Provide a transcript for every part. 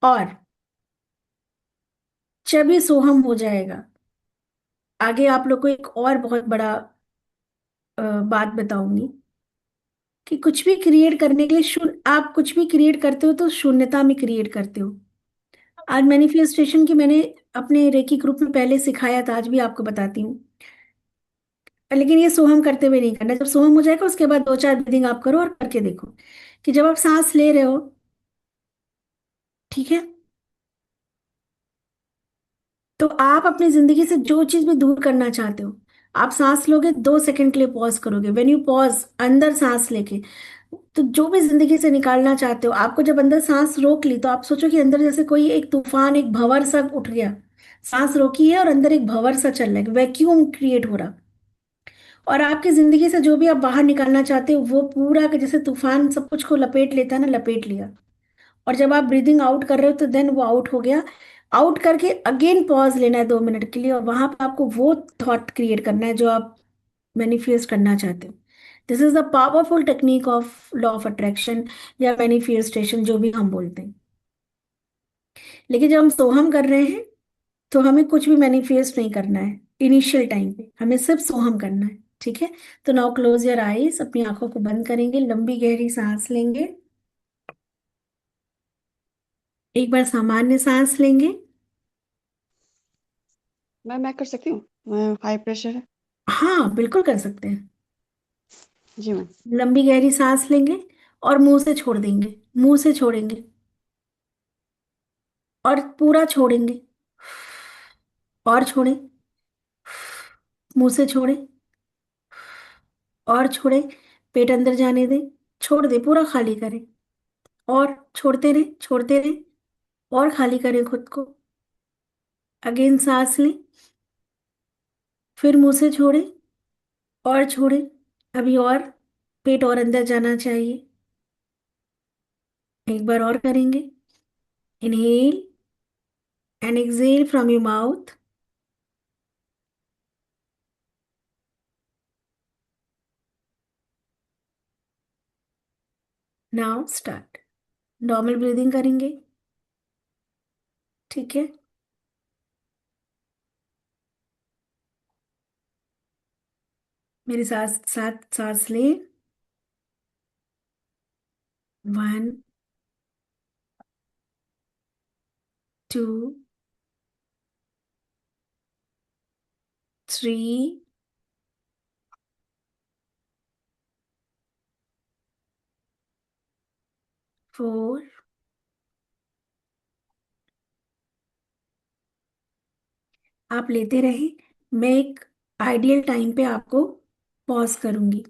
और जब ये सोहम हो जाएगा, आगे आप लोग को एक और बहुत बड़ा बात बताऊंगी कि कुछ भी क्रिएट करने के लिए शून्य, आप कुछ भी क्रिएट करते हो तो शून्यता में क्रिएट करते हो। आज मैनिफेस्टेशन की मैंने अपने रेकी ग्रुप में पहले सिखाया था, आज भी आपको बताती हूँ। लेकिन ये सोहम करते हुए नहीं करना, जब सोहम हो जाएगा उसके बाद दो चार ब्रीदिंग आप करो और करके देखो कि जब आप सांस ले रहे हो, ठीक है, तो आप अपनी जिंदगी से जो चीज भी दूर करना चाहते हो, आप सांस लोगे, 2 सेकंड के लिए पॉज करोगे, व्हेन यू पॉज अंदर सांस लेके, तो जो भी जिंदगी से निकालना चाहते हो, आपको जब अंदर सांस रोक ली तो आप सोचो कि अंदर जैसे कोई एक तूफान, एक भंवर सा उठ गया। सांस रोकी है और अंदर एक भंवर सा चल रहा है, वैक्यूम क्रिएट हो रहा। और आपकी जिंदगी से जो भी आप बाहर निकालना चाहते हो वो पूरा का जैसे तूफान सब कुछ को लपेट लेता है ना, लपेट लिया। और जब आप ब्रीदिंग आउट कर रहे हो तो देन वो आउट हो गया। आउट करके अगेन पॉज लेना है 2 मिनट के लिए, और वहां पर आपको वो थॉट क्रिएट करना है जो आप मैनिफेस्ट करना चाहते हो। This is the powerful technique of law of attraction या मैनिफेस्टेशन, जो भी हम बोलते हैं। लेकिन जब हम सोहम कर रहे हैं तो हमें कुछ भी मैनिफेस्ट नहीं करना है। इनिशियल टाइम पे हमें सिर्फ सोहम करना है, ठीक है। तो नाउ क्लोज योर आईज, अपनी आंखों को बंद करेंगे, लंबी गहरी सांस लेंगे, एक बार सामान्य सांस लेंगे। मैं कर सकती हूँ। मैं हाई प्रेशर है। हाँ बिल्कुल कर सकते हैं। जी मैम। लंबी गहरी सांस लेंगे और मुंह से छोड़ देंगे, मुंह से छोड़ेंगे और पूरा छोड़ेंगे, और छोड़ें, मुंह से छोड़ें और छोड़ें, पेट अंदर जाने दें, छोड़ दें, पूरा खाली करें और छोड़ते रहें, छोड़ते रहें और खाली करें खुद को। अगेन सांस लें, फिर मुंह से छोड़ें और छोड़ें। अभी और पेट और अंदर जाना चाहिए, एक बार और करेंगे। Inhale and exhale from your mouth. Now start. Normal breathing करेंगे, ठीक है। मेरे साथ साथ सांस लें। 1, 2, 3, 4। आप लेते रहें, मैं एक आइडियल टाइम पे आपको पॉज करूंगी।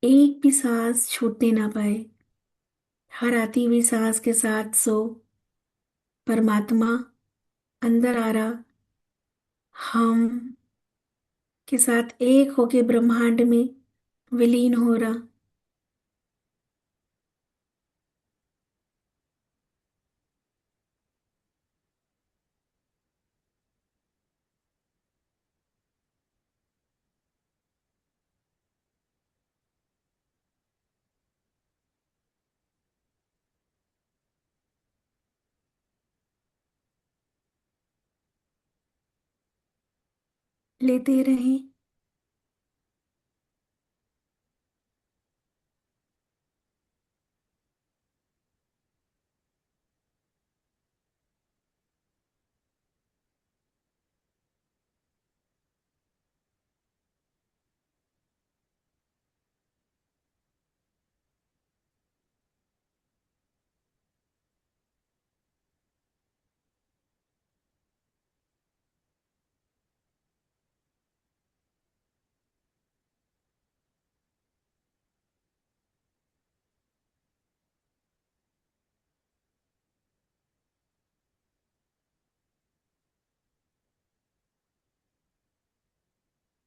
एक भी सांस छूटने ना पाए, हर आती हुई सांस के साथ सो परमात्मा अंदर आ रहा, हम के साथ एक होके ब्रह्मांड में विलीन हो रहा। लेते रहें।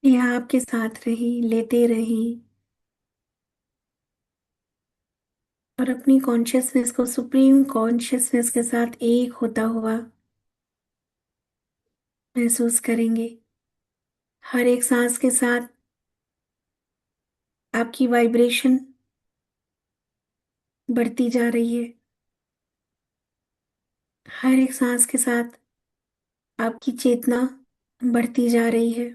ये आपके साथ रही, लेते रही। और अपनी कॉन्शियसनेस को सुप्रीम कॉन्शियसनेस के साथ एक होता हुआ महसूस करेंगे। हर एक सांस के साथ आपकी वाइब्रेशन बढ़ती जा रही है। हर एक सांस के साथ आपकी चेतना बढ़ती जा रही है।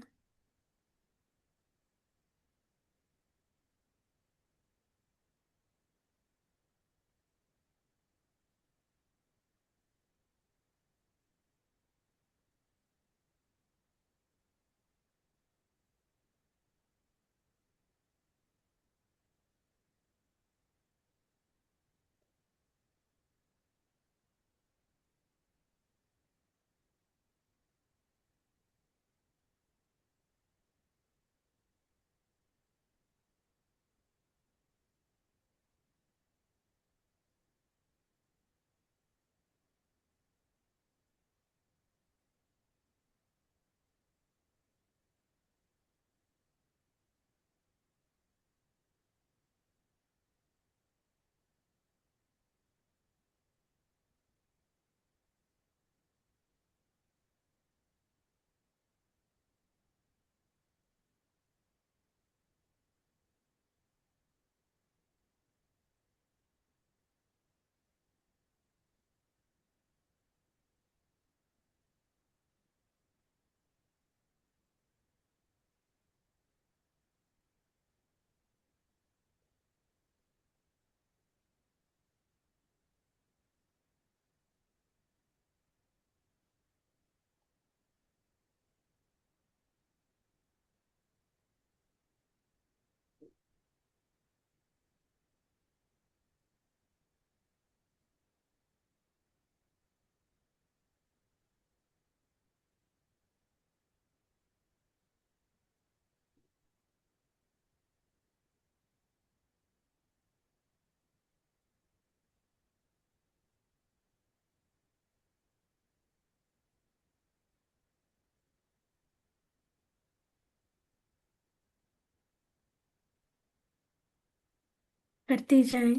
करते जाएं।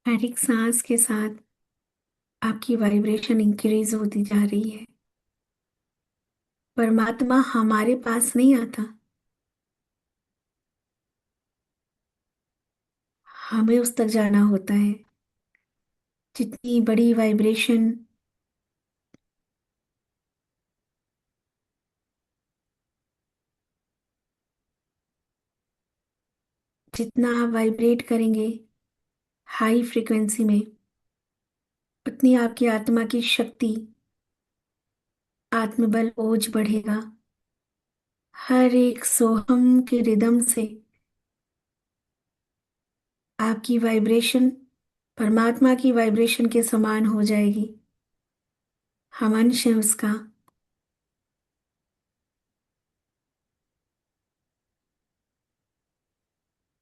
हर एक सांस के साथ आपकी वाइब्रेशन इंक्रीज होती जा रही है। परमात्मा हमारे पास नहीं आता, हमें उस तक जाना होता है। जितनी बड़ी वाइब्रेशन, जितना आप वाइब्रेट करेंगे हाई फ्रिक्वेंसी में, उतनी आपकी आत्मा की शक्ति, आत्मबल ओज बढ़ेगा। हर एक सोहम के रिदम से आपकी वाइब्रेशन परमात्मा की वाइब्रेशन के समान हो जाएगी। हम अंश हैं उसका।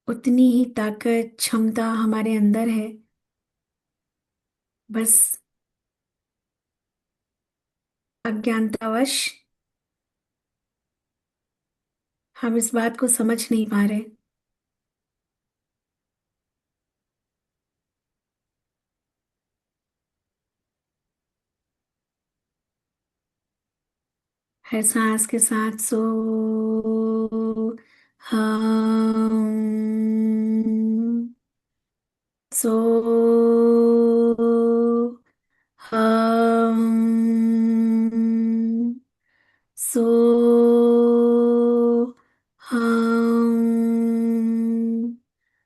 उतनी ही ताकत क्षमता हमारे अंदर है। बस अज्ञानतावश हम इस बात को समझ नहीं पा रहे। हर सांस के साथ हम सो हम सो हम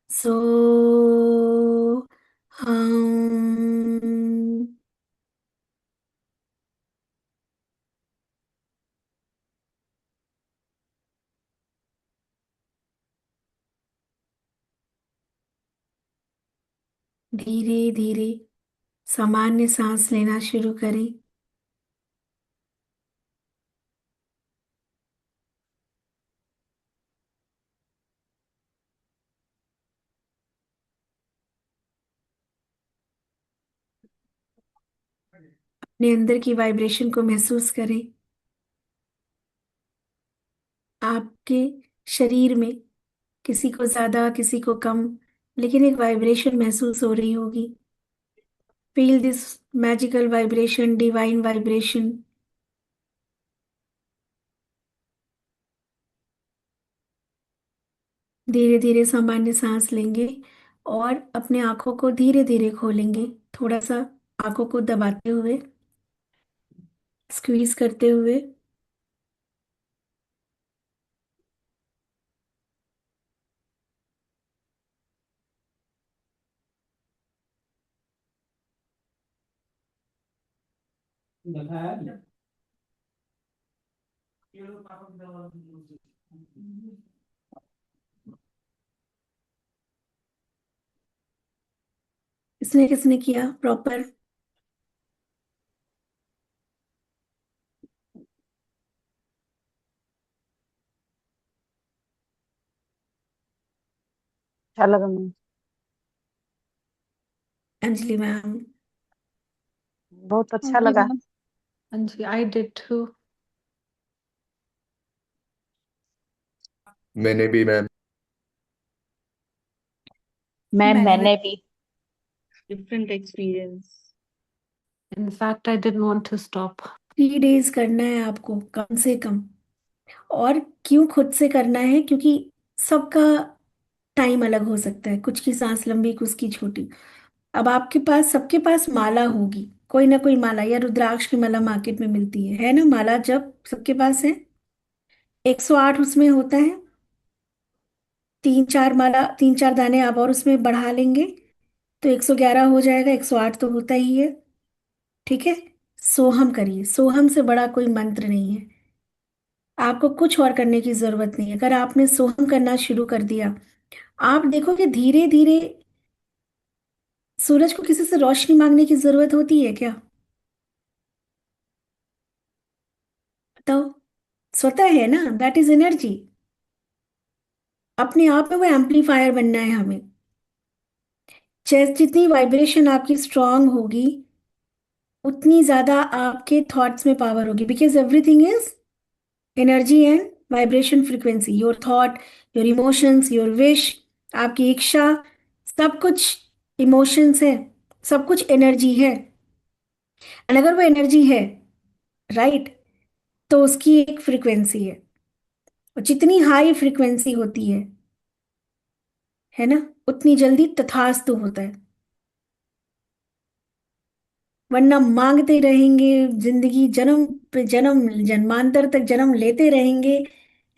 सो हम। धीरे धीरे सामान्य सांस लेना शुरू करें। अपने अंदर की वाइब्रेशन को महसूस करें। आपके शरीर में किसी को ज्यादा किसी को कम, लेकिन एक वाइब्रेशन महसूस हो रही होगी। Feel this magical vibration, divine vibration. धीरे धीरे सामान्य सांस लेंगे और अपने आंखों को धीरे धीरे खोलेंगे। थोड़ा सा आंखों को दबाते हुए, स्क्वीज करते हुए। इसने किसने किया प्रॉपर? अच्छा लगा मैम। अंजलि मैम। बहुत अच्छा लगा। Anji, I did too. मैंने भी मैम। मैम मैंने मैंने भी। different experience. In fact, I didn't want to stop. 3 days करना है आपको कम से कम। और क्यों खुद से करना है? क्योंकि सबका टाइम अलग हो सकता है, कुछ की सांस लंबी कुछ की छोटी। अब आपके पास, सबके पास माला होगी, कोई ना कोई माला या रुद्राक्ष की माला मार्केट में मिलती है ना? माला जब सबके पास है, 108 उसमें होता है। 3 4 माला, 3 4 दाने आप और उसमें बढ़ा लेंगे तो 111 हो जाएगा। 108 तो होता ही है। ठीक है। सोहम करिए, सोहम से बड़ा कोई मंत्र नहीं है। आपको कुछ और करने की जरूरत नहीं है। अगर आपने सोहम करना शुरू कर दिया, आप देखोगे धीरे धीरे। सूरज को किसी से रोशनी मांगने की जरूरत होती है क्या? बताओ। स्वतः है ना, दैट इज एनर्जी। अपने आप में वो एम्पलीफायर बनना है हमें। जितनी वाइब्रेशन आपकी स्ट्रांग होगी, उतनी ज्यादा आपके थॉट्स में पावर होगी। Because everything is energy and vibration frequency. Your thought, your emotions, your wish, आपकी इच्छा, सब कुछ इमोशंस है। सब कुछ एनर्जी है। एंड अगर वो एनर्जी है, राइट, तो उसकी एक फ्रीक्वेंसी है। और जितनी हाई फ्रीक्वेंसी होती है ना, उतनी जल्दी तथास्तु होता है। वरना मांगते रहेंगे, जिंदगी जन्म पे जन्म, जन्मांतर तक जन्म लेते रहेंगे,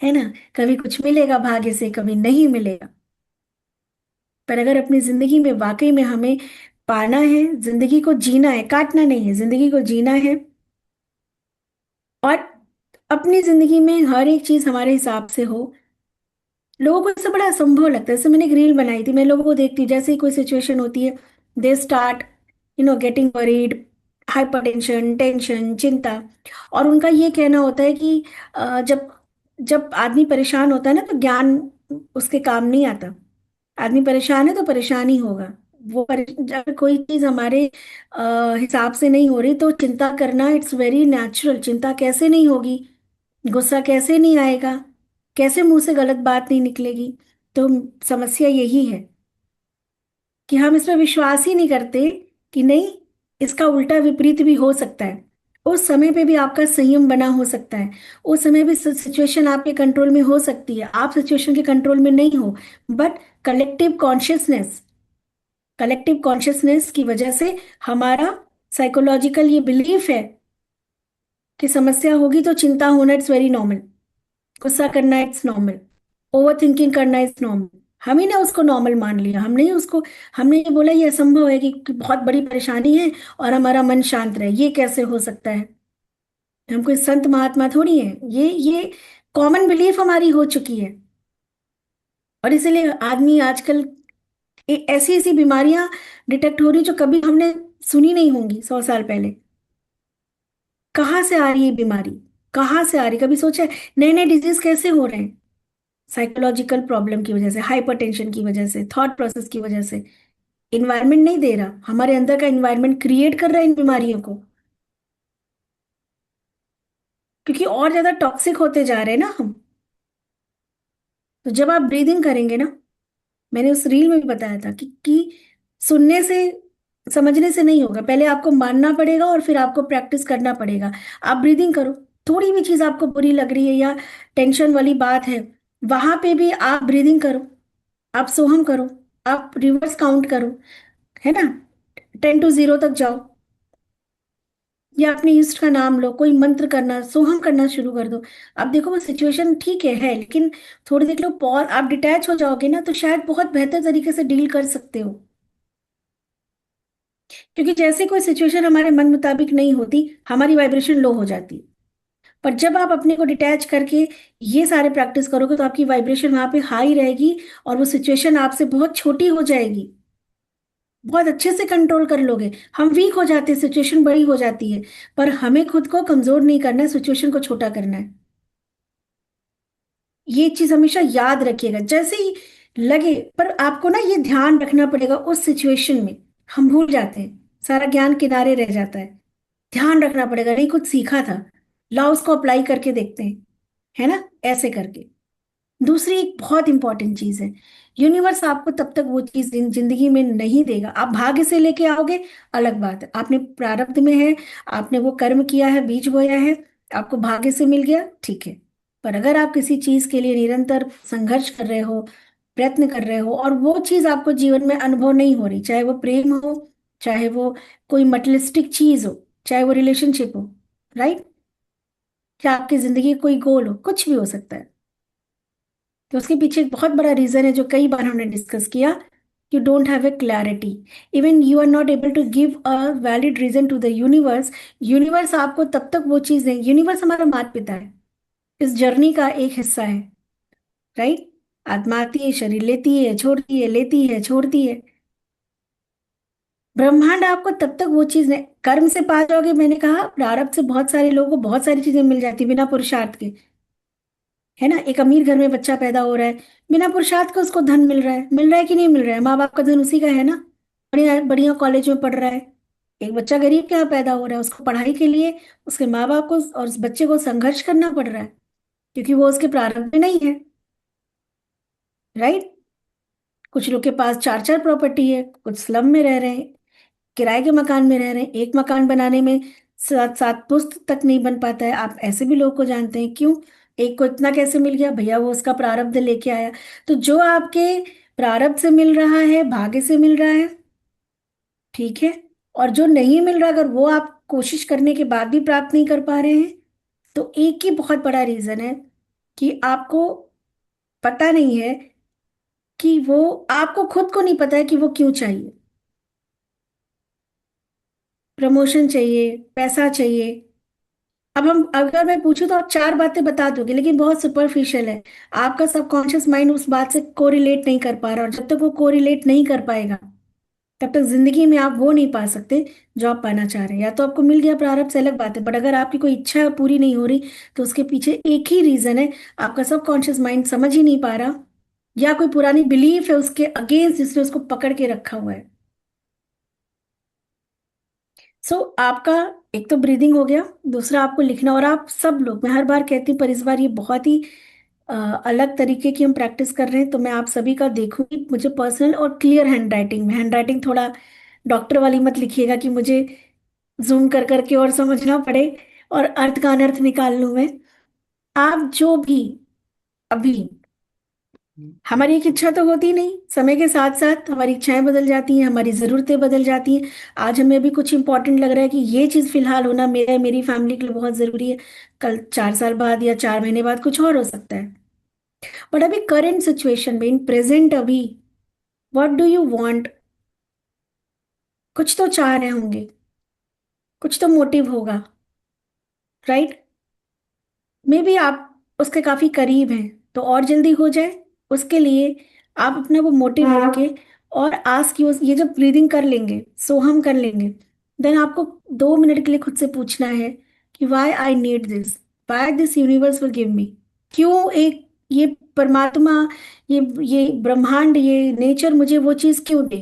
है ना? कभी कुछ मिलेगा भाग्य से, कभी नहीं मिलेगा। पर अगर अपनी जिंदगी में वाकई में हमें पाना है, जिंदगी को जीना है, काटना नहीं है, जिंदगी को जीना है। और अपनी जिंदगी में हर एक चीज हमारे हिसाब से हो। लोगों को इससे बड़ा असंभव लगता है। जैसे मैंने एक रील बनाई थी, मैं लोगों को देखती हूँ, जैसे ही कोई सिचुएशन होती है, they start getting worried, hypertension, tension, चिंता। और उनका ये कहना होता है कि जब जब आदमी परेशान होता है ना, तो ज्ञान उसके काम नहीं आता। आदमी परेशान है तो परेशान ही होगा। अगर कोई चीज हमारे हिसाब से नहीं हो रही तो चिंता करना इट्स वेरी नेचुरल। चिंता कैसे नहीं होगी, गुस्सा कैसे नहीं आएगा, कैसे मुंह से गलत बात नहीं निकलेगी। तो समस्या यही है कि हम इसमें विश्वास ही नहीं करते कि नहीं, इसका उल्टा विपरीत भी हो सकता है। उस समय पे भी आपका संयम बना हो सकता है। उस समय भी सिचुएशन आपके कंट्रोल में हो सकती है, आप सिचुएशन के कंट्रोल में नहीं हो। But collective consciousness collective consciousness की वजह से हमारा साइकोलॉजिकल ये बिलीफ है कि समस्या होगी तो चिंता होना इट्स वेरी नॉर्मल, गुस्सा करना इट्स नॉर्मल, ओवर थिंकिंग करना इट्स नॉर्मल। हम ही ने उसको नॉर्मल मान लिया। हमने ये बोला ये असंभव है कि बहुत बड़ी परेशानी है और हमारा मन शांत रहे, ये कैसे हो सकता है। हम कोई संत महात्मा थोड़ी है। ये कॉमन बिलीफ हमारी हो चुकी है। और इसीलिए आदमी आजकल ऐसी ऐसी बीमारियां डिटेक्ट हो रही जो कभी हमने सुनी नहीं होंगी 100 साल पहले। कहाँ से आ रही है बीमारी, कहाँ से आ रही, कभी सोचा है? नए नए डिजीज कैसे हो रहे हैं? साइकोलॉजिकल प्रॉब्लम की वजह से, हाइपरटेंशन की वजह से, थॉट प्रोसेस की वजह से। इन्वायरमेंट नहीं दे रहा, हमारे अंदर का इन्वायरमेंट क्रिएट कर रहा है इन बीमारियों को। क्योंकि और ज्यादा टॉक्सिक होते जा रहे हैं ना हम। तो जब आप ब्रीदिंग करेंगे ना, मैंने उस रील में भी बताया था कि सुनने से, समझने से नहीं होगा। पहले आपको मानना पड़ेगा और फिर आपको प्रैक्टिस करना पड़ेगा। आप ब्रीदिंग करो। थोड़ी भी चीज आपको बुरी लग रही है या टेंशन वाली बात है, वहां पे भी आप ब्रीदिंग करो, आप सोहम करो, आप रिवर्स काउंट करो, है ना, 10 to 0 तक जाओ। या अपने इष्ट का नाम लो, कोई मंत्र करना, सोहम करना शुरू कर दो। आप देखो वो सिचुएशन ठीक है लेकिन थोड़ी देर लो पॉज, आप डिटैच हो जाओगे ना, तो शायद बहुत बेहतर तरीके से डील कर सकते हो। क्योंकि जैसे कोई सिचुएशन हमारे मन मुताबिक नहीं होती, हमारी वाइब्रेशन लो हो जाती। पर जब आप अपने को डिटैच करके ये सारे प्रैक्टिस करोगे तो आपकी वाइब्रेशन वहां पे हाई रहेगी और वो सिचुएशन आपसे बहुत छोटी हो जाएगी। बहुत अच्छे से कंट्रोल कर लोगे। हम वीक हो जाते हैं, सिचुएशन बड़ी हो जाती है। पर हमें खुद को कमजोर नहीं करना है, सिचुएशन को छोटा करना है। ये चीज हमेशा याद रखिएगा। जैसे ही लगे, पर आपको ना ये ध्यान रखना पड़ेगा उस सिचुएशन में। हम भूल जाते हैं, सारा ज्ञान किनारे रह जाता है। ध्यान रखना पड़ेगा, नहीं कुछ सीखा था, लाओ उसको अप्लाई करके देखते हैं, है ना, ऐसे करके। दूसरी एक बहुत इंपॉर्टेंट चीज है, यूनिवर्स आपको तब तक वो चीज जिंदगी में नहीं देगा। आप भाग्य से लेके आओगे, अलग बात है, आपने प्रारब्ध में है, आपने वो कर्म किया है, बीज बोया है, आपको भाग्य से मिल गया, ठीक है। पर अगर आप किसी चीज के लिए निरंतर संघर्ष कर रहे हो, प्रयत्न कर रहे हो, और वो चीज आपको जीवन में अनुभव नहीं हो रही, चाहे वो प्रेम हो, चाहे वो कोई मटेरियलिस्टिक चीज हो, चाहे वो रिलेशनशिप हो, राइट, क्या आपकी जिंदगी का कोई गोल हो, कुछ भी हो सकता है। तो उसके पीछे एक बहुत बड़ा रीजन है जो कई बार हमने डिस्कस किया। You don't have a clarity, even you are not able to give a valid reason to the universe. Universe आपको तब तक वो चीज नहीं, यूनिवर्स हमारा माता पिता है, इस जर्नी का एक हिस्सा है, राइट। आत्मा आती है, शरीर लेती है, छोड़ती है, लेती है, छोड़ती है। ब्रह्मांड आपको तब तक वो चीज नहीं, कर्म से पा जाओगे। मैंने कहा प्रारब्ध से बहुत सारे लोगों को बहुत सारी चीजें मिल जाती बिना पुरुषार्थ के, है ना। एक अमीर घर में बच्चा पैदा हो रहा है, बिना पुरुषार्थ के उसको धन मिल रहा है कि नहीं मिल रहा है? माँ बाप का धन उसी का है ना। बढ़िया बढ़िया कॉलेज में पढ़ रहा है। एक बच्चा गरीब के यहाँ पैदा हो रहा है, उसको पढ़ाई के लिए उसके माँ बाप को और उस बच्चे को संघर्ष करना पड़ रहा है, क्योंकि वो उसके प्रारंभ में नहीं है, राइट। कुछ लोग के पास 4 4 प्रॉपर्टी है, कुछ स्लम में रह रहे हैं, किराए के मकान में रह रहे हैं, एक मकान बनाने में 7 7 पुश्त तक नहीं बन पाता है। आप ऐसे भी लोग को जानते हैं। क्यों? एक को इतना कैसे मिल गया भैया? वो उसका प्रारब्ध लेके आया। तो जो आपके प्रारब्ध से मिल रहा है, भाग्य से मिल रहा है, ठीक है। और जो नहीं मिल रहा, अगर वो आप कोशिश करने के बाद भी प्राप्त नहीं कर पा रहे हैं, तो एक ही बहुत बड़ा रीजन है कि आपको पता नहीं है कि वो, आपको खुद को नहीं पता है कि वो क्यों चाहिए। प्रमोशन चाहिए, पैसा चाहिए। अब हम अगर मैं पूछूं तो आप चार बातें बता दोगे, लेकिन बहुत सुपरफिशियल है। आपका सबकॉन्शियस माइंड उस बात से कोरिलेट नहीं कर पा रहा, और जब तक वो कोरिलेट नहीं कर पाएगा तब तक जिंदगी में आप वो नहीं पा सकते जो आप पाना चाह रहे हैं। या तो आपको मिल गया प्रारब्ध से अलग बात है, बट अगर आपकी कोई इच्छा पूरी नहीं हो रही तो उसके पीछे एक ही रीजन है, आपका सबकॉन्शियस माइंड समझ ही नहीं पा रहा, या कोई पुरानी बिलीफ है उसके अगेंस्ट जिसने उसको पकड़ के रखा हुआ है। आपका एक तो ब्रीदिंग हो गया, दूसरा आपको लिखना। और आप सब लोग, मैं हर बार कहती हूँ पर इस बार ये बहुत ही अ, अलग तरीके की हम प्रैक्टिस कर रहे हैं, तो मैं आप सभी का देखूंगी। मुझे पर्सनल और क्लियर हैंड राइटिंग थोड़ा डॉक्टर वाली मत लिखिएगा कि मुझे जूम कर करके और समझना पड़े और अर्थ का अनर्थ निकाल लूं मैं। आप जो भी अभी, हमारी एक इच्छा तो होती नहीं, समय के साथ साथ हमारी इच्छाएं बदल जाती हैं, हमारी जरूरतें बदल जाती हैं। आज हमें अभी कुछ इंपॉर्टेंट लग रहा है कि ये चीज फिलहाल होना मेरे मेरी फैमिली के लिए बहुत जरूरी है, कल 4 साल बाद या 4 महीने बाद कुछ और हो सकता है। बट अभी करंट सिचुएशन में, इन प्रेजेंट, अभी व्हाट डू यू वांट? कुछ तो चाह रहे होंगे, कुछ तो मोटिव होगा, राइट? मे बी आप उसके काफी करीब हैं, तो और जल्दी हो जाए उसके लिए आप अपना वो मोटिव रखें। और आस्क यू, ये जब ब्रीदिंग कर लेंगे, सोहम कर लेंगे, देन आपको 2 मिनट के लिए खुद से पूछना है कि why I need this, why this universe will give me. क्यों एक ये परमात्मा, ये ब्रह्मांड, ये नेचर मुझे वो चीज क्यों दे?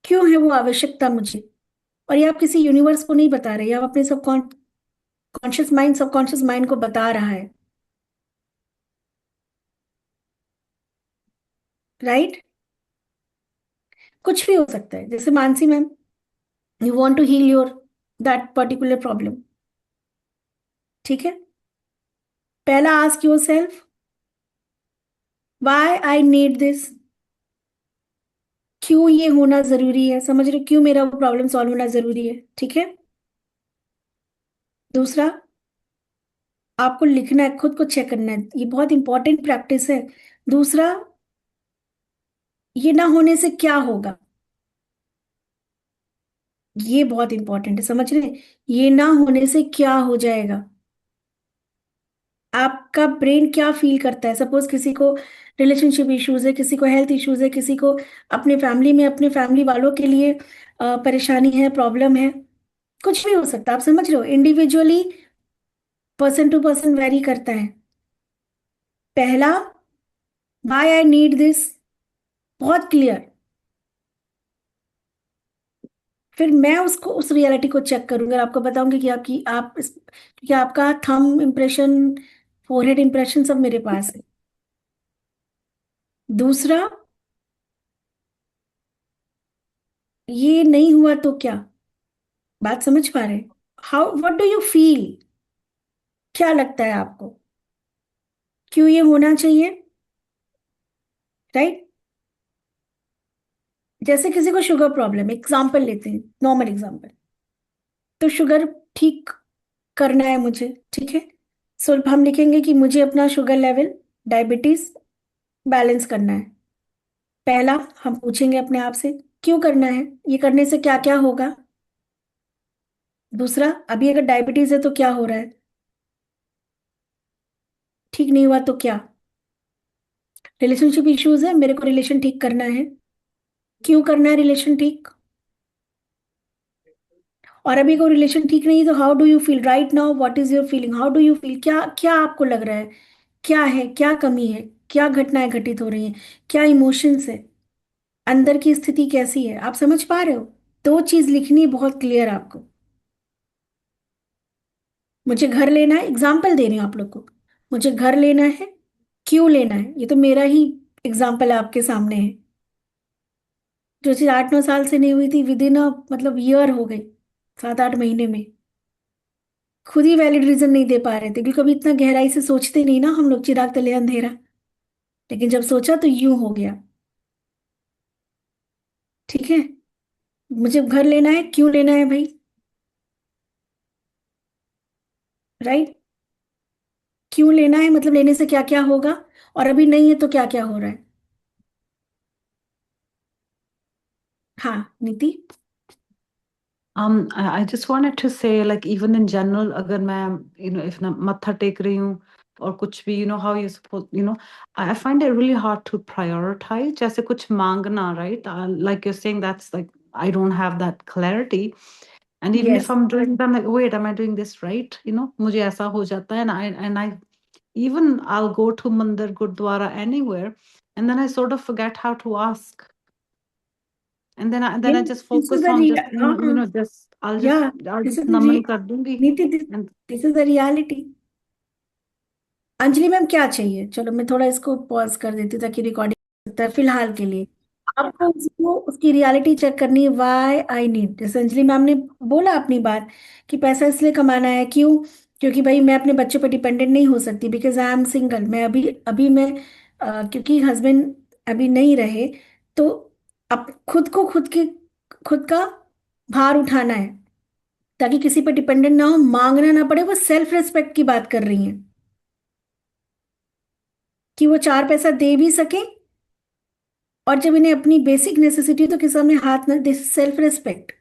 क्यों है वो आवश्यकता मुझे? और ये आप किसी यूनिवर्स को नहीं बता रहे, आप अपने सबकॉन्शियस माइंड को बता रहा है, राइट? कुछ भी हो सकता है, जैसे Mansi ma'am, you want to heal your that particular problem, ठीक है? पहला ask yourself, why I need this, क्यों ये होना जरूरी है? समझ रहे हो? क्यों मेरा वो प्रॉब्लम सॉल्व होना जरूरी है, ठीक है? दूसरा, आपको लिखना है, खुद को चेक करना है, ये बहुत इंपॉर्टेंट प्रैक्टिस है। दूसरा, ये ना होने से क्या होगा? ये बहुत इंपॉर्टेंट है, समझ रहे हैं? ये ना होने से क्या हो जाएगा? आपका ब्रेन क्या फील करता है? सपोज किसी को रिलेशनशिप इश्यूज है, किसी को हेल्थ इश्यूज है, किसी को अपने फैमिली में अपने फैमिली वालों के लिए परेशानी है, प्रॉब्लम है, कुछ भी हो सकता है। आप समझ रहे हो? Individually, person to person vary करता है। पहला, व्हाई आई नीड दिस, बहुत क्लियर। फिर मैं उसको, उस रियलिटी को चेक करूंगी और आपको बताऊंगी कि क्योंकि आपका थंब इम्प्रेशन, फोरहेड इम्प्रेशन सब मेरे पास है। दूसरा, ये नहीं हुआ तो क्या? बात समझ पा रहे? How, what do you feel? क्या लगता है आपको? क्यों ये होना चाहिए, राइट? जैसे किसी को शुगर प्रॉब्लम, एग्जाम्पल लेते हैं, नॉर्मल एग्जाम्पल, तो शुगर ठीक करना है मुझे, ठीक है? सो हम लिखेंगे कि मुझे अपना शुगर लेवल, डायबिटीज बैलेंस करना है। पहला, हम पूछेंगे अपने आप से क्यों करना है, ये करने से क्या क्या होगा? दूसरा, अभी अगर डायबिटीज है तो क्या हो रहा है? ठीक नहीं हुआ तो क्या? रिलेशनशिप इश्यूज है, मेरे को रिलेशन ठीक करना है, क्यों करना है रिलेशन ठीक? और अभी कोई रिलेशन ठीक नहीं है तो how do you feel right now, what is your feeling, how do you feel, क्या क्या आपको लग रहा है? क्या है, क्या कमी है, क्या घटनाएं घटित हो रही हैं, क्या इमोशंस है, अंदर की स्थिति कैसी है? आप समझ पा रहे हो? दो चीज लिखनी है बहुत क्लियर आपको। मुझे घर लेना है, एग्जाम्पल दे रही हूँ आप लोग को, मुझे घर लेना है, क्यों लेना है? ये तो मेरा ही एग्जाम्पल आपके सामने है। जो चीज 8-9 साल से नहीं हुई थी, विद इन मतलब ईयर हो गई, 7-8 महीने में। खुद ही वैलिड रीजन नहीं दे पा रहे थे, क्योंकि कभी इतना गहराई से सोचते नहीं ना हम लोग, चिराग तले अंधेरा। लेकिन जब सोचा तो यूं हो गया, ठीक है? मुझे घर लेना है, क्यों लेना है भाई, राइट? क्यों लेना है मतलब लेने से क्या क्या होगा, और अभी नहीं है तो क्या क्या हो रहा है? हाँ नीति। I just wanted to say, like, even in general, अगर मैं, if मैं मत्था टेक रही हूँ और कुछ भी, how you suppose, I find it really hard to prioritize. जैसे कुछ मांगना, right? Like you're saying, that's like, I don't have that clarity. And even if yes, I'm doing it, I'm like, wait, am I doing this right? मुझे ऐसा हो जाता है, and I even I'll go to mandir, gurdwara, anywhere, and then I sort of forget how to ask. And then I just this is focus the on just हाँ हाँ, just I'll या just I'll this just is the naman kar dungi. नीति, And this is the reality. Anjali ma'am क्या चाहिए, चलो मैं थोड़ा इसको पॉज कर देती हूँ ताकि रिकॉर्डिंग सकता है फिलहाल के लिए। आपको उसको उसकी रियलिटी चेक करनी है, वाई आई नीड, जैसे अंजलि मैम ने बोला अपनी बात कि पैसा इसलिए कमाना है, क्यों? क्योंकि भाई मैं अपने बच्चों पर डिपेंडेंट नहीं हो सकती, बिकॉज आई एम सिंगल। मैं अभी अभी मैं क्योंकि हस्बैंड अभी नहीं रहे, तो अब खुद का भार उठाना है ताकि किसी पर डिपेंडेंट ना हो, मांगना ना पड़े। वो सेल्फ रिस्पेक्ट की बात कर रही हैं कि वो चार पैसा दे भी सके, और जब इन्हें अपनी बेसिक नेसेसिटी तो किसी सामने हाथ ना दे, सेल्फ रिस्पेक्ट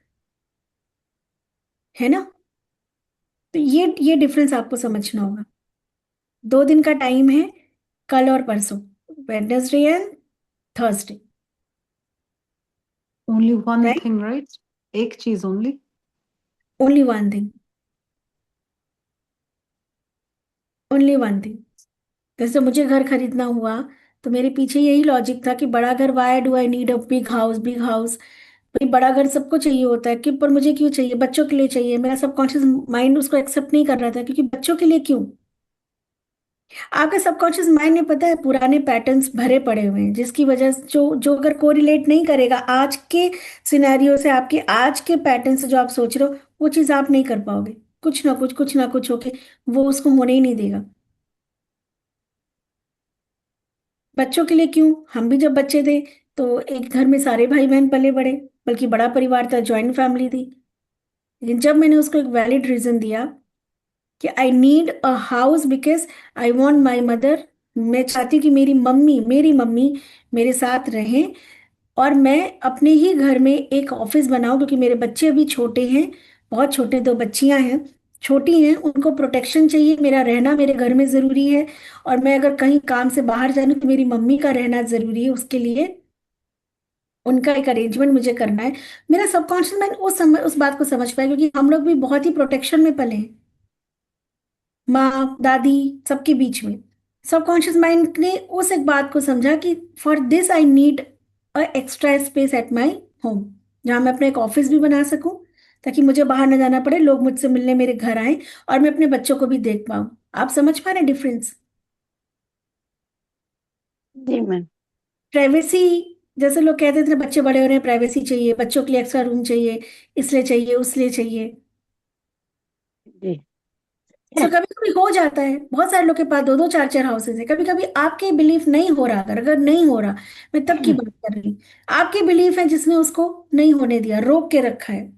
है ना। तो ये डिफरेंस आपको समझना होगा। 2 दिन का टाइम है, कल और परसों, Wednesday and Thursday, only one right? thing, right? एक चीज only. Only one thing, only one thing. जैसे मुझे घर खरीदना हुआ, तो मेरे पीछे यही लॉजिक था कि बड़ा घर, why do I need a big house, big house. भाई बड़ा घर सबको चाहिए होता है, कि पर मुझे क्यों चाहिए? बच्चों के लिए चाहिए। मेरा सबकॉन्शियस माइंड उसको एक्सेप्ट नहीं कर रहा था, क्योंकि बच्चों के लिए क्यों? आपके सबकॉन्शियस माइंड में पता है पुराने पैटर्न्स भरे पड़े हुए हैं, जिसकी वजह से जो जो अगर कोरिलेट नहीं करेगा आज के सिनेरियो से, आपके आज के पैटर्न से जो आप सोच रहे हो, वो चीज आप नहीं कर पाओगे। कुछ ना कुछ होके वो उसको होने ही नहीं देगा। बच्चों के लिए क्यों? हम भी जब बच्चे थे तो एक घर में सारे भाई बहन पले बड़े, बल्कि बड़ा परिवार था, ज्वाइंट फैमिली थी। लेकिन जब मैंने उसको एक वैलिड रीजन दिया कि I need a house because I want my mother, मैं चाहती हूँ कि मेरी मम्मी मेरे साथ रहें, और मैं अपने ही घर में एक ऑफिस बनाऊं, क्योंकि मेरे बच्चे अभी छोटे हैं, बहुत छोटे, 2 बच्चियां हैं, छोटी हैं, उनको प्रोटेक्शन चाहिए, मेरा रहना मेरे घर में जरूरी है। और मैं अगर कहीं काम से बाहर जाऊँ तो मेरी मम्मी का रहना जरूरी है, उसके लिए उनका एक अरेंजमेंट मुझे करना है। मेरा सबकॉन्शियस माइंड उस बात को समझ पाया, क्योंकि हम लोग भी बहुत ही प्रोटेक्शन में पले हैं, माँ दादी सबके बीच में। सबकॉन्शियस माइंड ने उस एक बात को समझा कि for this I need a extra space at my home, जहाँ मैं अपना एक ऑफिस भी बना सकूं, ताकि मुझे बाहर न जाना पड़े, लोग मुझसे मिलने मेरे घर आए, और मैं अपने बच्चों को भी देख पाऊं। आप समझ पा रहे हैं डिफरेंस? जी मैम। प्राइवेसी, जैसे लोग कहते थे ना, बच्चे बड़े हो रहे हैं, प्राइवेसी चाहिए, बच्चों के लिए एक्स्ट्रा रूम चाहिए, इसलिए चाहिए उसलिए चाहिए। जी। सो कभी कभी हो जाता है, बहुत सारे लोग के पास दो दो चार चार हाउसेज है। कभी कभी आपके बिलीफ नहीं हो रहा, अगर अगर नहीं हो रहा, मैं तब की बात कर रही हूँ, आपके बिलीफ है जिसने उसको नहीं होने दिया, रोक के रखा है,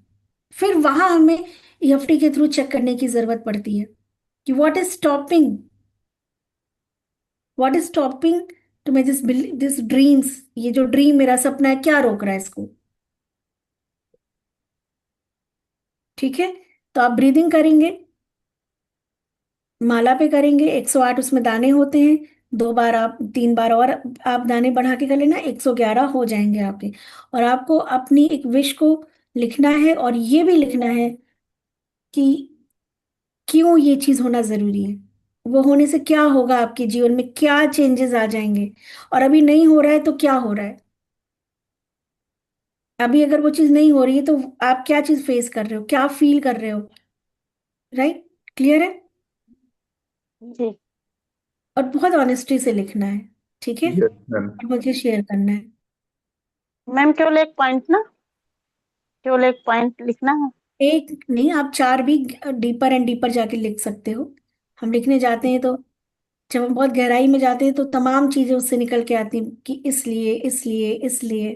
फिर वहां हमें ईएफटी के थ्रू चेक करने की जरूरत पड़ती है कि what is stopping to me this dreams, ये जो ड्रीम मेरा सपना है, क्या रोक रहा है इसको? ठीक है, तो आप ब्रीदिंग करेंगे, माला पे करेंगे, 108 उसमें दाने होते हैं, 2 बार आप 3 बार और आप दाने बढ़ा के कर लेना, 111 हो जाएंगे आपके। और आपको अपनी एक विश को लिखना है, और ये भी लिखना है कि क्यों ये चीज होना जरूरी है, वो होने से क्या होगा, आपके जीवन में क्या चेंजेस आ जाएंगे, और अभी नहीं हो रहा है तो क्या हो रहा है। अभी अगर वो चीज नहीं हो रही है तो आप क्या चीज फेस कर रहे हो, क्या फील कर रहे हो, राइट? क्लियर है? जी और बहुत ऑनेस्टी से लिखना है, ठीक है, यस मैम। और मुझे शेयर करना है। मैम, केवल एक पॉइंट ना, केवल एक पॉइंट लिखना है। एक नहीं, आप 4 भी डीपर एंड डीपर जाके लिख सकते हो। हम लिखने जाते हैं तो जब हम बहुत गहराई में जाते हैं तो तमाम चीजें उससे निकल के आती हैं कि इसलिए इसलिए इसलिए,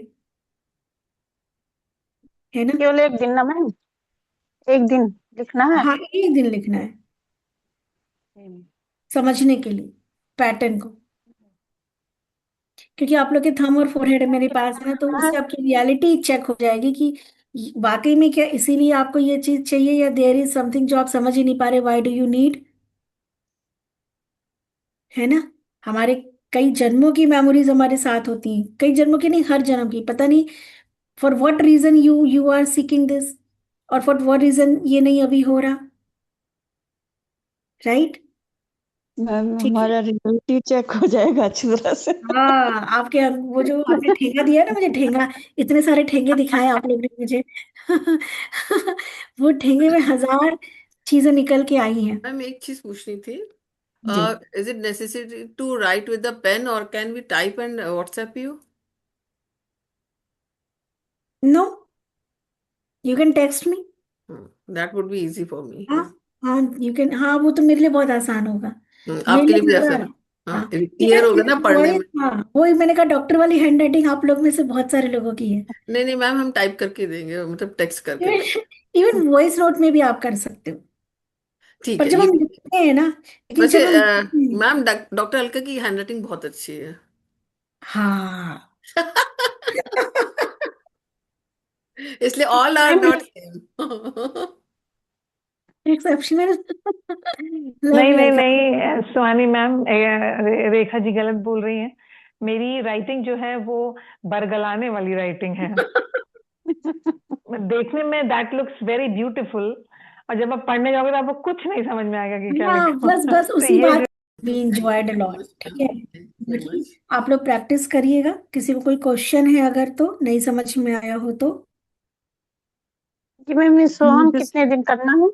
है ना। केवल एक दिन ना मैम, एक दिन लिखना है। हाँ, एक दिन लिखना है, जी समझने के लिए पैटर्न को, क्योंकि आप लोग के थंब और फोरहेड मेरे पास है ना, तो मैम। उससे आपकी रियलिटी चेक हो जाएगी कि वाकई में क्या इसीलिए आपको ये चीज चाहिए, या देयर इज समथिंग जो आप समझ ही नहीं पा रहे, व्हाई डू यू नीड, है ना? हमारे कई जन्मों की मेमोरीज हमारे साथ होती हैं, कई जन्मों की नहीं, हर जन्म की, पता नहीं for what reason you are seeking this, और फॉर व्हाट रीजन ये नहीं अभी हो रहा, राइट? मैम ठीक है। हमारा रियलिटी चेक हो जाएगा अच्छी तरह से। हाँ, आपके वो जो आपने ठेंगा दिया है ना मुझे, ठेंगा, इतने सारे ठेंगे दिखाए आप लोग ने मुझे। वो ठेंगे में हजार चीजें निकल के आई हैं। मैम एक चीज पूछनी थी, जी। Is it necessary to write with the pen और can we type and WhatsApp you? No, you can text me. That would be easy for me. हाँ, हाँ, यू कैन, हाँ, वो तो मेरे लिए बहुत आसान होगा। मेरे आपके लिए लिए भी ज्यादा। आसान है। हाँ, हाँ, क्लियर इवन होगा ना इवन पढ़ने वॉइस, में। हाँ, वही मैंने कहा, डॉक्टर वाली हैंड राइटिंग आप लोग में से बहुत सारे लोगों की है। नहीं नहीं मैम, हम टाइप करके देंगे, मतलब टेक्स्ट करके इवन देंगे। इवन वॉइस नोट में भी आप कर सकते हो। ठीक पर है, जब ये हम भी। लिखते हैं ना, लेकिन वैसे जब हम लिखते हैं। मैम डॉक्टर अलका की हैंडराइटिंग बहुत अच्छी है। हाँ। इसलिए all are ma'am not same. Exceptional. Love नहीं यू नहीं अलका। नहीं, सुहानी मैम, रेखा जी गलत बोल रही हैं। मेरी राइटिंग जो है वो बरगलाने वाली राइटिंग है। देखने में दैट लुक्स वेरी ब्यूटीफुल, और जब आप पढ़ने जाओगे तो आपको कुछ नहीं समझ में आएगा कि क्या हाँ, लिखा बस हुआ है। बस तो उसी ये बात, जो we enjoyed thank you lot, so much ठीक मैम, है। थैंक यू सो बाकी मच। आप लोग प्रैक्टिस करिएगा, किसी को कोई क्वेश्चन है अगर तो नहीं समझ में आया हो तो। कि मैम ये सोहम Just कितने दिन करना है?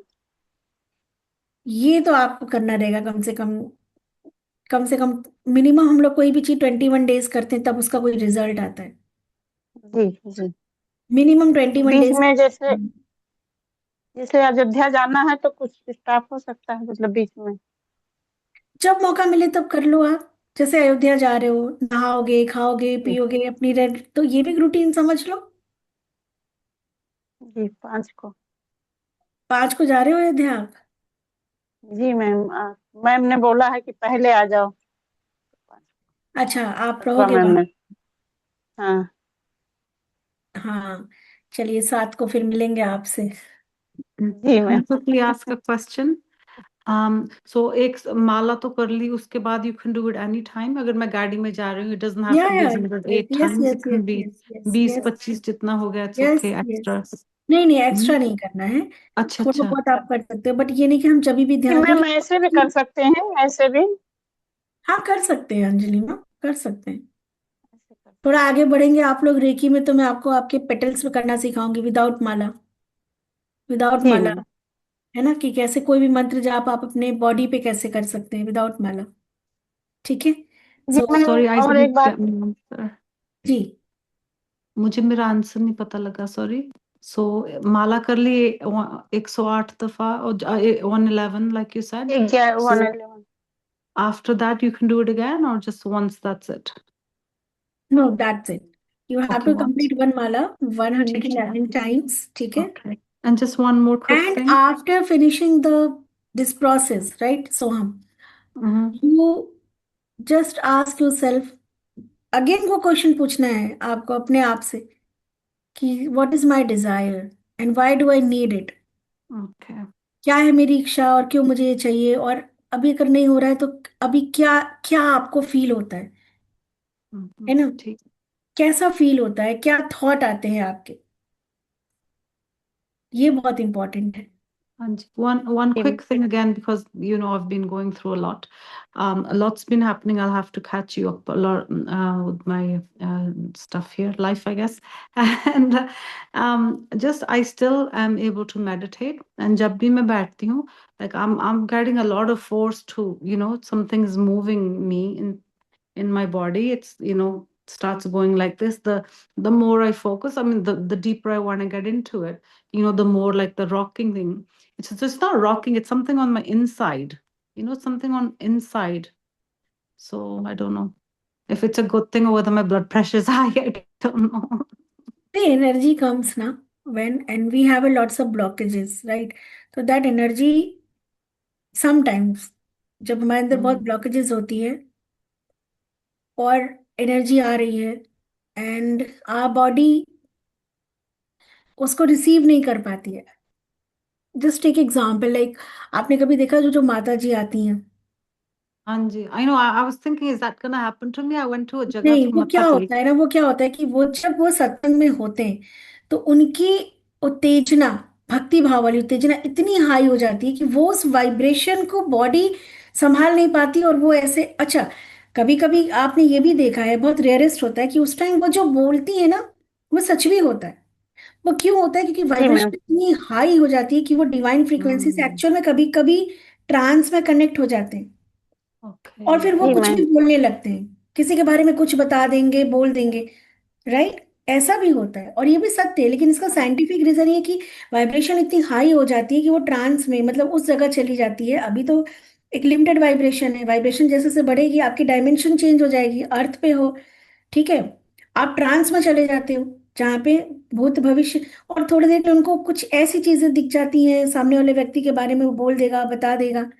ये तो आपको करना रहेगा कम से कम, मिनिमम हम लोग कोई भी चीज 21 डेज करते हैं तब उसका कोई रिजल्ट आता है। जी जी। मिनिमम ट्वेंटी वन बीच डेज में जैसे जैसे अयोध्या जाना है तो कुछ स्टाफ हो सकता है, मतलब बीच में? जब मौका मिले तब कर लो आप। जैसे अयोध्या जा रहे हो, नहाओगे, खाओगे, जी पियोगे, अपनी रेड, तो ये भी रूटीन समझ लो। जी, 5 को। 5 को जा रहे हो अयोध्या आप? जी मैम, मैम ने बोला है कि पहले आ जाओ। 5 अच्छा, आप को रहोगे मैम वहां? ने। हाँ। हाँ, चलिए 7 को फिर मिलेंगे आपसे। जी can I ma'am. quickly ask a question? So एक माला तो कर ली, उसके बाद you can do it any time. अगर मैं गाड़ी में जा रही हूँ, it doesn't have या to be 108 yes times. It yes can yes be yes yes 20-25 जितना हो गया, it's yes okay. Yes. Extra. नहीं नहीं, हम्म, एक्स्ट्रा नहीं करना है। अच्छा थोड़ा अच्छा। बहुत आप कर सकते हो, बट ये नहीं कि हम जब भी कि ध्यान दें मैम ऐसे भी कर सकते हैं, ऐसे भी। हाँ, कर सकते हैं अंजलि मैम, कर सकते हैं। ऐसे कर थोड़ा सकते आगे बढ़ेंगे आप लोग रेकी में तो मैं आपको आपके पेटल्स पे करना सिखाऊंगी, विदाउट माला। विदाउट हैं। जी माला, मैम। है ना, कि कैसे कोई भी मंत्र जाप आप अपने बॉडी पे कैसे कर सकते हैं विदाउट माला। ठीक है। जी सो मैम, Sorry, I और एक didn't बात। get my answer. जी, मुझे मेरा आंसर नहीं पता लगा, सॉरी। सो माला कर ली 108 दफा, और 111 like you said. 11 So 11। after that you can do it again or just once, that's it? No, that's it. You have Okay, to once. Complete one माला ठीक है। 111 टाइम्स, ठीक है। Okay. And just one more quick and thing. After finishing the this process, right Soham, Mm-hmm. You just ask your self, again वो question पूछना है आपको अपने आप से, कि what is my desire and why do I need it. Okay. क्या है मेरी इच्छा और क्यों मुझे ये चाहिए, और अभी अगर नहीं हो रहा है तो अभी क्या क्या आपको फील होता है Mm-hmm. ना? ठीक। कैसा फील होता है, क्या थॉट आते हैं आपके, ये बहुत इंपॉर्टेंट है। And one ji quick thing again, because I've been going through a lot. A lot's been happening. I'll have to catch you up a lot with my stuff here, life, I guess. And just I still am able to meditate. And जब भी मैं बैठती हूँ, like I'm getting a lot of force to, something is moving me in my body. It's starts going like this. The more I focus, I mean, the deeper I want to get into it, the more like the rocking thing. It's just not rocking, it's something on my inside, something on inside. So I don't know if it's a good thing or whether my blood pressure is high. I don't know. The energy comes na when, and we have a lots of blockages, right? So that energy sometimes, जब हमारे अंदर बहुत Mm, blockages होती है और energy आ रही है, and our body उसको रिसीव नहीं कर पाती है। जस्ट टेक एग्जाम्पल, लाइक आपने कभी देखा जो जो माता जी आती हैं? हाँ जी, I know, I was thinking is that gonna happen to me. I went to a जगह नहीं, तो वो क्या मत्था टेक। होता है ना, वो क्या होता है कि वो जब वो सत्संग में होते हैं तो उनकी उत्तेजना, भक्ति भाव वाली उत्तेजना इतनी हाई हो जाती है कि वो उस वाइब्रेशन को बॉडी संभाल नहीं पाती, और वो ऐसे, अच्छा, कभी कभी आपने ये भी देखा है, बहुत रेयरेस्ट होता है कि उस टाइम वो जो बोलती है ना, वो सच भी होता है। वो क्यों होता है? क्योंकि जी मैम। वाइब्रेशन इतनी हाई हो जाती है कि वो डिवाइन फ्रीक्वेंसी से हम्म। एक्चुअल में कभी कभी ट्रांस में कनेक्ट हो जाते हैं, ओके। और फिर वो जी कुछ भी मैम। बोलने लगते हैं, किसी के बारे में कुछ बता देंगे, बोल देंगे। राइट? ऐसा भी होता है, और ये भी सत्य है, लेकिन इसका साइंटिफिक रीजन ये है कि वाइब्रेशन इतनी हाई हो जाती है कि वो ट्रांस में, मतलब उस जगह चली जाती है। अभी तो एक लिमिटेड वाइब्रेशन है, वाइब्रेशन जैसे जैसे बढ़ेगी आपकी डायमेंशन चेंज हो जाएगी, अर्थ पे हो, ठीक है, आप ट्रांस में चले जाते हो, जहाँ पे भूत भविष्य, और थोड़ी देर में उनको कुछ ऐसी चीजें दिख जाती हैं सामने वाले व्यक्ति के बारे में, वो बोल देगा, बता देगा।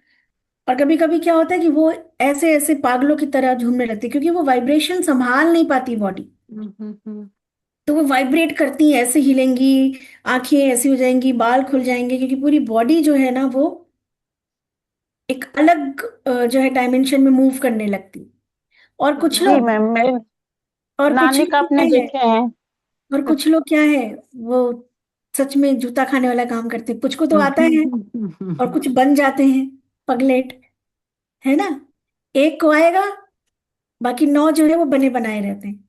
और कभी कभी क्या होता है कि वो ऐसे ऐसे पागलों की तरह झूमने लगती है, क्योंकि वो वाइब्रेशन संभाल नहीं पाती बॉडी। हम्म। तो वो वाइब्रेट करती हैं, ऐसे हिलेंगी, आंखें ऐसी हो जाएंगी, बाल खुल जाएंगे, क्योंकि पूरी बॉडी जो है ना वो एक अलग जो है डायमेंशन में मूव करने लगती। और कुछ जी लोग, मैम, मेरे और कुछ नानी लोग का क्या अपने है, देखे हैं। और कुछ लोग क्या है, वो सच में जूता खाने वाला काम करते हैं। कुछ को तो आता है और कुछ बन जाते हैं पगलेट, है ना? एक को आएगा, बाकी 9 जो है वो बने बनाए रहते हैं।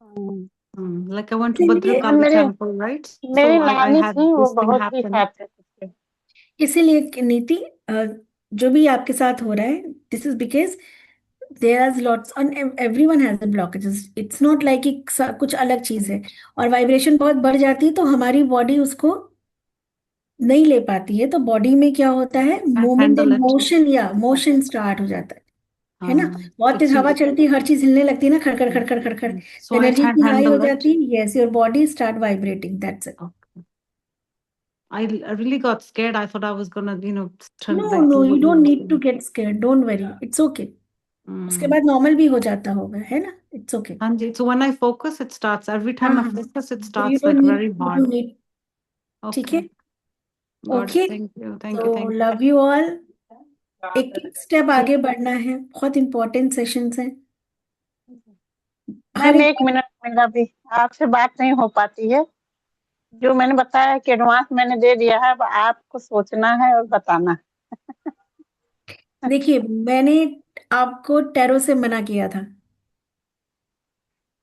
हम्म, Like I went to इसीलिए मैम, Bhadrakali मेरे temple, right? मेरी So I नानी had थी, वो this thing बहुत ही happen. खाते थे। इसीलिए नीति, जो भी आपके साथ हो रहा है, this is because there are lots, everyone has the blockages, it's not like कि कुछ अलग चीज है। और वाइब्रेशन बहुत बढ़ जाती है तो हमारी बॉडी उसको नहीं ले पाती है, तो बॉडी में क्या होता है, Can't movement handle and it. Motion, या मोशन स्टार्ट हो जाता है ना? बहुत तेज It's हवा चलती है, हर चीज हिलने लगती है ना, खड़खड़ खड़खड़ खड़खड़, so I एनर्जी can't इतनी हाई हो handle it. जाती है, yes, your body start vibrating, that's it. Okay. I really got scared. I thought I was gonna, turn no like no, do you what you don't were need to saying. Get scared, don't worry, it's okay. उसके Mm. बाद normal भी हो जाता होगा, है ना? It's okay. Anji, so when I focus, it starts. Every हाँ time I हाँ, focus, it तो you starts don't like need, very you hard. Don't need, ठीक है? Okay. Got it. Okay, Thank you. Thank you. तो Thank you. Love you all. एक एक step ठीक। आगे बढ़ना है, बहुत इंपॉर्टेंट सेशंस हैं। हर मैम एक, 1 मिनट, मेरा भी आपसे बात नहीं हो पाती है। जो मैंने बताया कि एडवांस मैंने दे दिया है, अब आपको सोचना है और बताना है। देखिए, मैंने आपको टैरो से मना किया था।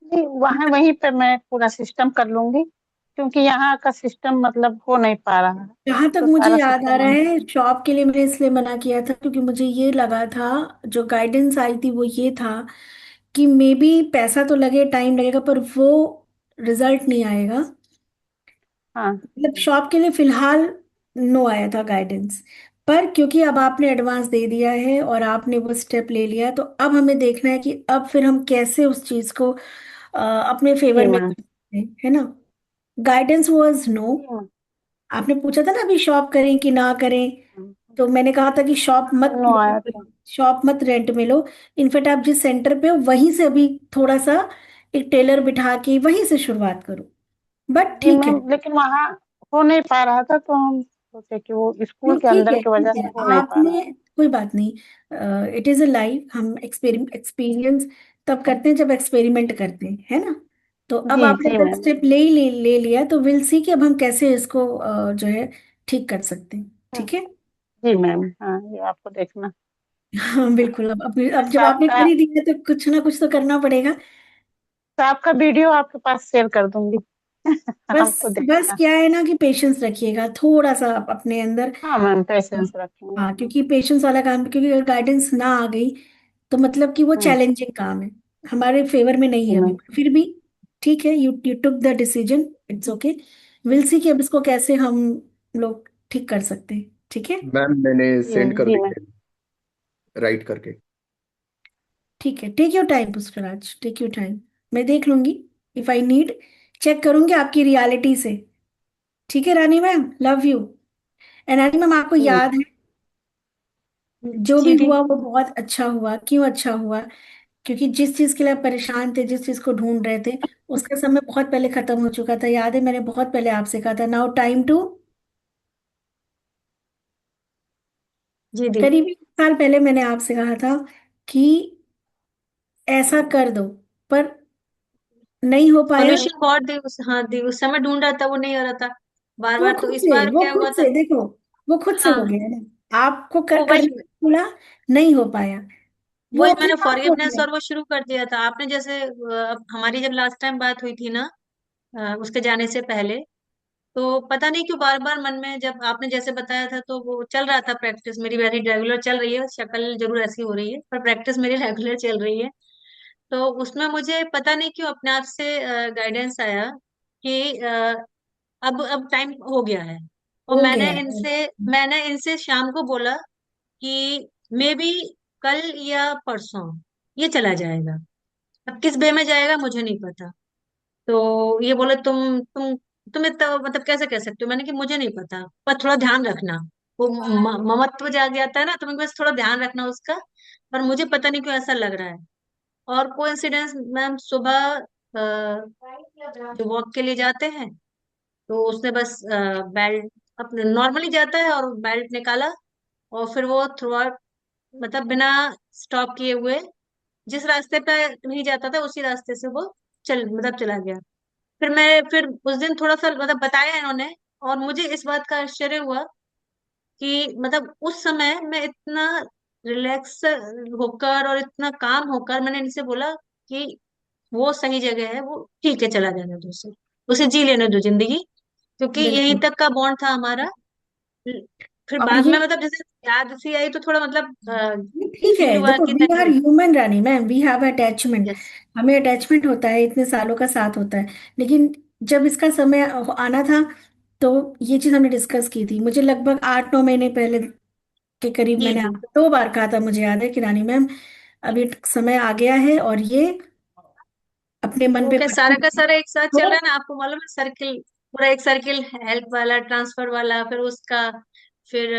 नहीं, वहाँ वहीं पे मैं पूरा सिस्टम कर लूंगी, क्योंकि यहाँ का सिस्टम मतलब हो नहीं पा रहा है। जहां तक तो मुझे सारा याद आ सिस्टम रहा वहीं। है, शॉप के लिए मैंने इसलिए मना किया था क्योंकि मुझे ये लगा था, जो गाइडेंस आई थी वो ये था कि मे बी पैसा तो लगे, टाइम लगेगा, पर वो रिजल्ट नहीं आएगा। हाँ मतलब शॉप के लिए फिलहाल नो आया था गाइडेंस। पर क्योंकि अब आपने एडवांस दे दिया है और आपने वो स्टेप ले लिया, तो अब हमें देखना है कि अब फिर हम कैसे उस चीज को अपने जी फेवर में मैम। करते हैं, है ना? Guidance was no. जी मैम। आपने पूछा था ना अभी, शॉप करें कि ना करें, तो मैंने कहा था कि शॉप मत नो आया था। शॉप मत रेंट में लो। इनफैक्ट आप जिस सेंटर पे हो वहीं से अभी थोड़ा सा एक टेलर बिठा के वहीं से शुरुआत करो। बट जी ठीक है, मैम, लेकिन वहाँ हो नहीं पा रहा था, तो हम सोचे कि वो स्कूल नहीं के ठीक अंदर है, की वजह ठीक से है, हो नहीं पा रहा। आपने, कोई बात नहीं, इट इज अ लाइफ, हम एक्सपीरियंस तब करते हैं जब एक्सपेरिमेंट करते हैं, है ना? तो अब जी आपने जी जब मैम। स्टेप ले लिया, तो विल सी कि अब हम कैसे इसको जो है ठीक कर सकते हैं, हाँ, ठीक है? जी मैम, हाँ ये आपको देखना। हाँ बिल्कुल, अब जब सांप आपने का कर ही दिया तो कुछ ना कुछ तो करना पड़ेगा। सांप का वीडियो आपके पास शेयर कर दूंगी। बस आपको बस देखना। क्या है ना कि पेशेंस रखिएगा थोड़ा सा आप अपने अंदर। हाँ मैम, पेशेंस रखेंगे। हाँ, क्योंकि पेशेंस वाला काम है, क्योंकि अगर गाइडेंस ना आ गई तो मतलब कि वो हम्म। चैलेंजिंग काम है, हमारे फेवर में नहीं जी है अभी, मैम। फिर भी ठीक है, you you took the decision, it's okay. Will see कि अब इसको कैसे हम लोग ठीक कर सकते हैं, ठीक है? मैम मैंने जी सेंड कर जी दी मैम। है, राइट करके। ठीक है, take your time Pushkaraj, take your time, मैं देख लूंगी, इफ आई नीड चेक करूंगी आपकी रियलिटी से। ठीक है Rani ma'am, love you. And Rani ma'am, आपको जी याद है जो जी भी जी। हुआ वो बहुत अच्छा हुआ, क्यों अच्छा हुआ? क्योंकि जिस चीज के लिए आप परेशान थे, जिस चीज को ढूंढ रहे थे, उसका समय बहुत पहले खत्म हो चुका था। याद है, मैंने बहुत पहले आपसे कहा था, नाउ टाइम टू। जी दी। करीब 1 साल पहले मैंने आपसे कहा था कि ऐसा कर दो, पर नहीं हो पाया। सोल्यूशन बहुत दी उस, हाँ दी, उस समय ढूंढ रहा था, वो नहीं हो रहा था बार वो बार। तो खुद इस से बार वो क्या खुद हुआ था? से देखो, वो खुद से हो हाँ, गया ना। आपको वो करने वही को बोला, नहीं हो पाया, वो वही अपने मैंने आप हो फॉरगिवनेस गया। और वो शुरू कर दिया था। आपने जैसे हमारी जब लास्ट टाइम बात हुई थी ना, उसके जाने से पहले, तो पता नहीं क्यों बार बार मन में, जब आपने जैसे बताया था तो वो चल रहा था, प्रैक्टिस मेरी वेरी रेगुलर चल रही है, शक्ल जरूर ऐसी हो रही है पर प्रैक्टिस मेरी रेगुलर चल रही है। तो उसमें मुझे पता नहीं क्यों अपने आप से गाइडेंस आया कि अब टाइम हो गया है। और हो गया है। मैंने इनसे शाम को बोला कि मे बी कल या परसों ये चला जाएगा। अब किस वे में जाएगा मुझे नहीं पता। तो ये बोले तुम इतना मतलब कैसे कह सकते हो? मैंने कि मुझे नहीं पता, पर थोड़ा ध्यान रखना। वो ममत्व जाग जाता है ना, तुम्हें बस थोड़ा ध्यान रखना उसका। पर मुझे पता नहीं क्यों ऐसा लग रहा है। और कोइंसिडेंस मैम, सुबह जो वॉक के लिए जाते हैं, तो उसने बस बेल्ट अपने नॉर्मली जाता है और बेल्ट निकाला, और फिर वो थ्रू आउट मतलब बिना स्टॉप किए हुए जिस रास्ते पे नहीं जाता था उसी रास्ते से वो चला गया। फिर उस दिन थोड़ा सा मतलब बताया इन्होंने, और मुझे इस बात का आश्चर्य हुआ कि मतलब उस समय मैं इतना रिलैक्स होकर और इतना काम होकर मैंने इनसे बोला कि वो सही जगह है, वो ठीक है, चला जाने दो उसे जी लेने दो जिंदगी, क्योंकि यहीं बिल्कुल। तक का बॉन्ड था हमारा। फिर और बाद ये में मतलब जैसे याद सी आई तो थोड़ा मतलब ये ठीक है, फील हुआ देखो, कि वी आर नहीं। Human Rani ma'am, we have attachment. Yes. हमें अटैचमेंट होता है, इतने सालों का साथ होता है। लेकिन जब इसका समय आना था, तो ये चीज हमने डिस्कस की थी। मुझे लगभग 8-9 महीने पहले के करीब जी मैंने जी। आपको 2 बार कहा था, मुझे याद है कि रानी मैम, अभी समय आ गया है और ये अपने मन वो पे क्या सारा पत्नी। का सारा एक साथ चल तो रहा है ना, आपको मालूम है, सर्किल, पूरा एक सर्किल, हेल्प वाला, ट्रांसफर वाला, फिर उसका, फिर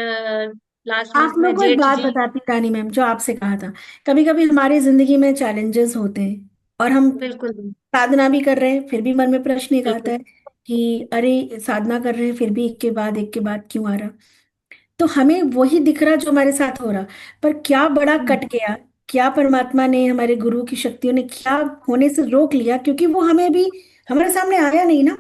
लास्ट आप मंथ लोग में को एक जेठ बात जी। बताती हूँ रानी मैम, जो आपसे कहा था, कभी कभी हमारी जिंदगी में चैलेंजेस होते हैं, और हम बिल्कुल साधना भी कर रहे हैं, फिर भी मन में प्रश्न एक आता बिल्कुल। है कि अरे, साधना कर रहे हैं फिर भी एक के बाद क्यों आ रहा। तो हमें वही दिख रहा जो हमारे साथ हो रहा, पर क्या बड़ा हम्म, कट गया, क्या परमात्मा ने, हमारे गुरु की शक्तियों ने क्या होने से रोक लिया, क्योंकि वो हमें भी हमारे सामने आया नहीं ना।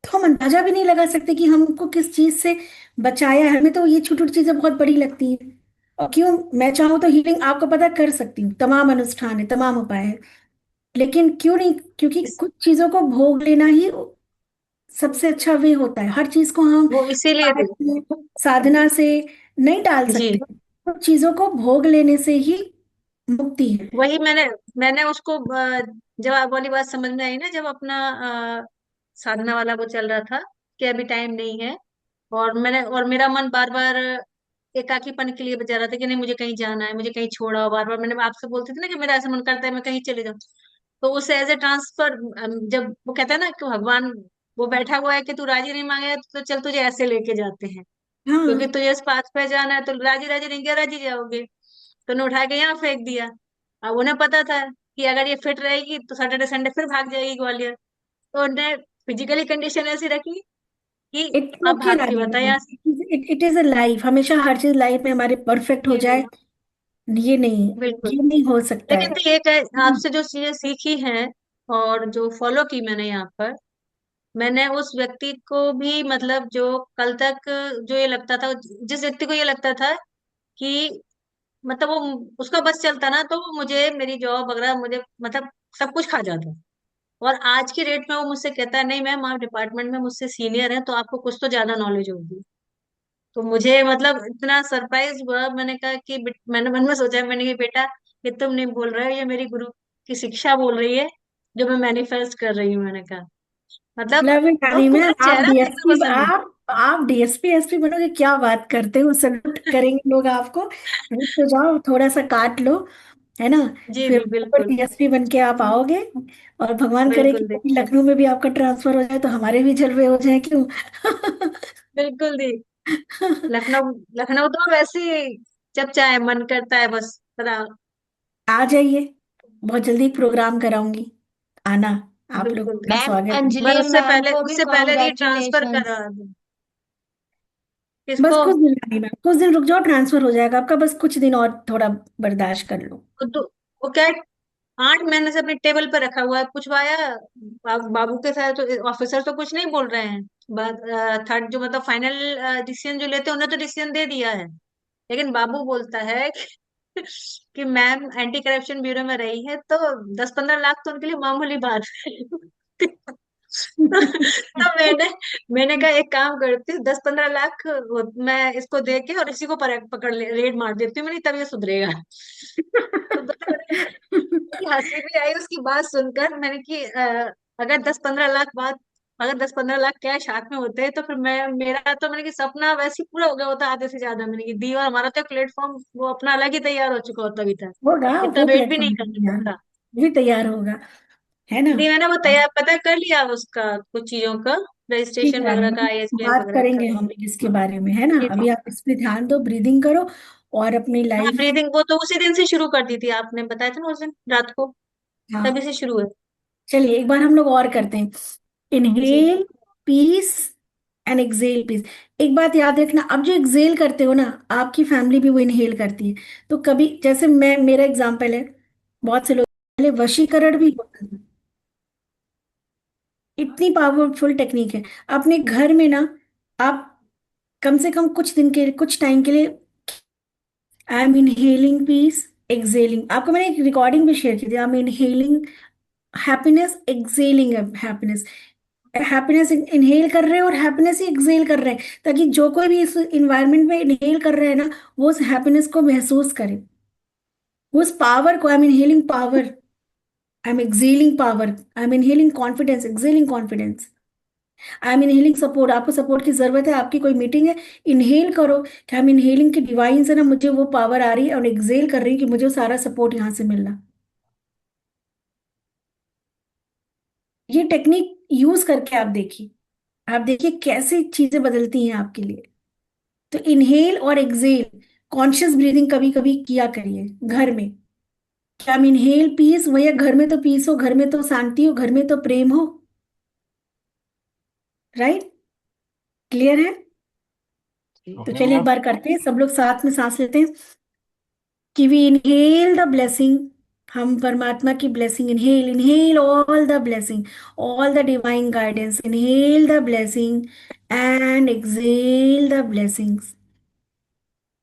तो हम अंदाजा भी नहीं लगा सकते कि हमको किस चीज से बचाया है। हमें तो ये छोटी छोटी चीजें बहुत बड़ी लगती हैं। और क्यों, मैं चाहूँ तो हीलिंग आपको पता कर सकती हूँ, तमाम अनुष्ठान है, तमाम उपाय है, लेकिन क्यों नहीं, क्योंकि इस, कुछ चीजों को भोग लेना ही सबसे अच्छा वे होता है। हर चीज को हम वो इसीलिए उपाय से, साधना से नहीं टाल सकते। जी। कुछ चीजों को भोग लेने से ही मुक्ति है। वही मैंने उसको जब आप वाली बात समझ में आई ना, जब अपना साधना वाला वो चल रहा था कि अभी टाइम नहीं है, और मेरा मन बार बार एकाकीपन के लिए बजा रहा था कि नहीं मुझे कहीं जाना है, मुझे कहीं छोड़ाओ। बार बार मैंने आपसे बोलती थी ना कि मेरा ऐसा मन करता है मैं कहीं चले जाऊं। तो उसे एज ए ट्रांसफर, जब वो कहता है ना कि भगवान वो बैठा हुआ है कि तू राजी नहीं मांगे तो चल तुझे ऐसे लेके जाते हैं, क्योंकि हाँ, तुझे इस पाथ पे जाना है, तो राजी राजी नहीं, क्या राजी जाओगे? तो उन्हें उठा के यहाँ फेंक दिया। अब उन्हें पता था कि अगर ये फिट रहेगी तो सैटरडे संडे फिर भाग जाएगी ग्वालियर। तो उन्हें फिजिकली कंडीशन ऐसी रखी कि इट्स अब ओके भाग के रानी बता मैम, यहाँ से। इट इज अ लाइफ, हमेशा हर चीज लाइफ में हमारे परफेक्ट हो जी जाए, जी। ये नहीं, बिल्कुल। ये नहीं हो सकता लेकिन है। तो ये आपसे जो चीजें सीखी हैं और जो फॉलो की मैंने यहाँ पर, मैंने उस व्यक्ति को भी मतलब जो कल तक जो ये लगता था, जिस व्यक्ति को ये लगता था कि मतलब वो उसका बस चलता ना तो वो मुझे मेरी जॉब वगैरह मुझे मतलब सब कुछ खा जाता, और आज की डेट में वो मुझसे कहता है नहीं मैम आप डिपार्टमेंट में मुझसे सीनियर हैं तो आपको कुछ तो ज्यादा नॉलेज होगी। तो मुझे मतलब इतना सरप्राइज हुआ, मैंने कहा कि मैंने मन में सोचा, मैंने कि बेटा ये तुम नहीं बोल रहे हो, ये मेरी गुरु की शिक्षा बोल रही है जो मैं मैनिफेस्ट कर रही हूँ। मैंने कहा मतलब लव इट वो रानी पूरा मैम, आप चेहरा देखकर डीएसपी, पसंद है। आप डीएसपी एसपी बनोगे, क्या बात करते हो, सल्यूट करेंगे लोग आपको। रुक तो जाओ, थोड़ा सा काट लो, है ना। जी फिर जी बिल्कुल। डीएसपी बन के आप आओगे, और भगवान करे कि बिल्कुल दी। कभी लखनऊ में भी आपका ट्रांसफर हो जाए तो हमारे भी जलवे हो जाए, क्यों। बिल्कुल दी। लखनऊ, तो वैसे ही जब चाहे मन करता है बस पता। आ जाइए, बहुत जल्दी प्रोग्राम कराऊंगी, आना, आप लोग बिल्कुल। का मैम स्वागत है। अंजलि पर मैम को भी उससे पहले ये ट्रांसफर कॉन्ग्रेचुलेशंस। करा दो। बस किसको? कुछ दिन लगेगा मैम, कुछ दिन रुक जाओ, ट्रांसफर हो जाएगा आपका, बस कुछ दिन और थोड़ा बर्दाश्त कर लो। वो क्या 8 महीने से अपने टेबल पर रखा हुआ है, पूछवाया बाबू के साथ, तो ऑफिसर तो कुछ नहीं बोल रहे हैं। थर्ड जो मतलब फाइनल डिसीजन जो लेते हैं उन्होंने तो डिसीजन दे दिया है, लेकिन बाबू बोलता है कि मैम एंटी करप्शन ब्यूरो में रही है तो 10-15 लाख तो उनके लिए मामूली बात है। तो मैंने कहा एक काम करती हूँ, 10-15 लाख मैं इसको दे के और इसी को पकड़ ले, रेड मार देती हूँ, मैंने तब ये सुधरेगा। तो मुझे हंसी भी आई उसकी बात सुनकर। मैंने कि अगर 10-15 लाख बात अगर 10-15 लाख कैश हाथ में होते तो फिर मेरा तो मैंने कि सपना वैसे ही पूरा हो गया होता आधे से ज्यादा। मैंने कि दी, और हमारा तो प्लेटफॉर्म वो अपना अलग ही तैयार हो चुका होता अभी तक, होगा, इतना वो वेट भी नहीं प्लेटफॉर्म करना तैयार, पड़ता। भी तैयार होगा, है ना। दी मैंने वो तैयार पता कर लिया उसका, कुछ चीजों का ठीक रजिस्ट्रेशन है, वगैरह का, हम आईएसबीआई बात वगैरह का। करेंगे हम इसके बारे में, है ना। जी जी। अभी आप इस पे ध्यान दो, ब्रीदिंग करो और अपनी हाँ लाइफ। ब्रीदिंग वो तो उसी दिन से शुरू कर दी थी, आपने बताया था ना उस दिन रात को, तभी हाँ, से शुरू है। चलिए एक बार हम लोग और करते हैं। जी। Inhale peace and exhale peace. एक बात याद रखना, अब जो एक्सेल करते हो ना, आपकी फैमिली भी वो इनहेल करती है। तो कभी जैसे मैं, मेरा एग्जांपल है, बहुत से लोग पहले वशीकरण भी होता था। इतनी पावरफुल टेक्निक है। अपने घर में ना, आप कम से कम कुछ दिन के, कुछ टाइम के लिए, I am inhaling peace, exhaling, आपको मैंने एक रिकॉर्डिंग भी शेयर की थी। I am inhaling happiness, exhaling happiness. Happiness inhale कर रहे हैं और हैप्पीनेस ही एक्सेल कर रहे हैं, ताकि जो कोई भी इस इन्वायरमेंट में इनहेल कर रहे हैं ना, वो उस हैप्पीनेस को महसूस करे, वो उस पावर को। आई am inhaling power, I am excelling power, I am inhaling confidence, excelling confidence. I am inhaling support, आपको सपोर्ट की जरूरत है, आपकी कोई मीटिंग है, इनहेल करो कि आई एम इनहेलिंग की डिवाइन से ना मुझे वो पावर आ रही है, और एक्सेल कर रही है कि मुझे वो सारा सपोर्ट यहाँ से मिल रहा। ये टेक्निक यूज करके आप देखिए कैसे चीजें बदलती हैं आपके लिए। तो इनहेल और एक्सेल, कॉन्शियस ब्रीदिंग कभी कभी किया करिए घर में। क्या हम इनहेल पीस, भैया घर में तो पीस हो, घर में तो शांति हो, घर में तो प्रेम हो, राइट, क्लियर है। तो ओके चलिए एक मैम। बार करते हैं, सब लोग साथ में सांस लेते हैं कि वी इनहेल द ब्लेसिंग। हम परमात्मा की blessing, inhale, inhale all the blessing, all the divine guidance, inhale the blessing and exhale the blessings.